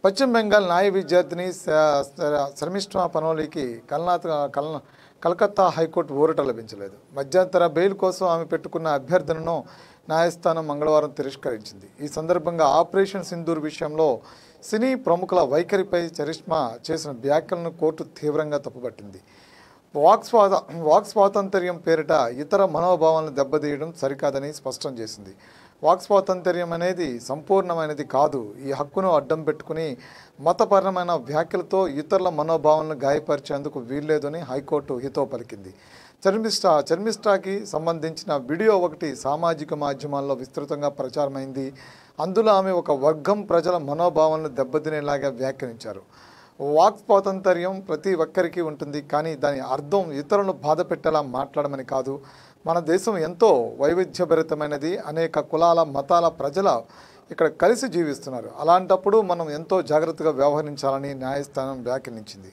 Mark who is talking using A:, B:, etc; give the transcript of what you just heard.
A: పశ్చిమ బెంగాల్ న్యాయ విద్యార్థిని శర్మిష్ఠా పనోలీకి కలకత్తా హైకోర్టు ఊరట లభించలేదు. మధ్యంతర బెయిల్ కోసం ఆమె పెట్టుకున్న అభ్యర్థనను న్యాయస్థానం మంగళవారం తిరస్కరించింది. ఈ సందర్భంగా ఆపరేషన్ సింధూర్ విషయంలో సినీ ప్రముఖుల వైఖరిపై చరిష్మా చేసిన వ్యాఖ్యలను కోర్టు తీవ్రంగా తప్పుపట్టింది. వాక్ స్వాతంత్ర్యం పేరిట ఇతర మనోభావాలను దెబ్బతీయడం సరికాదని స్పష్టం చేసింది. వాక్ స్వాతంత్ర్యం అనేది సంపూర్ణమైనది కాదు. ఈ హక్కును అడ్డం పెట్టుకుని మతపరమైన వ్యాఖ్యలతో ఇతరుల మనోభావాలను గాయపరిచేందుకు వీల్లేదని హైకోర్టు హితవు పలికింది. చర్మిష్ఠాకి సంబంధించిన వీడియో ఒకటి సామాజిక మాధ్యమాల్లో విస్తృతంగా ప్రచారమైంది. అందులో ఆమె ఒక వర్గం ప్రజల మనోభావాలను దెబ్బతినేలాగా వ్యాఖ్యానించారు. వాక్ స్వాతంత్ర్యం ప్రతి ఒక్కరికి ఉంటుంది, కానీ దాని అర్థం ఇతరులను బాధ పెట్టేలా మాట్లాడమని కాదు. మన దేశం ఎంతో వైవిధ్యభరితమైనది. అనేక కులాల మతాల ప్రజల ఇక్కడ కలిసి జీవిస్తున్నారు. అలాంటప్పుడు మనం ఎంతో జాగ్రత్తగా వ్యవహరించాలని న్యాయస్థానం వ్యాఖ్యానించింది.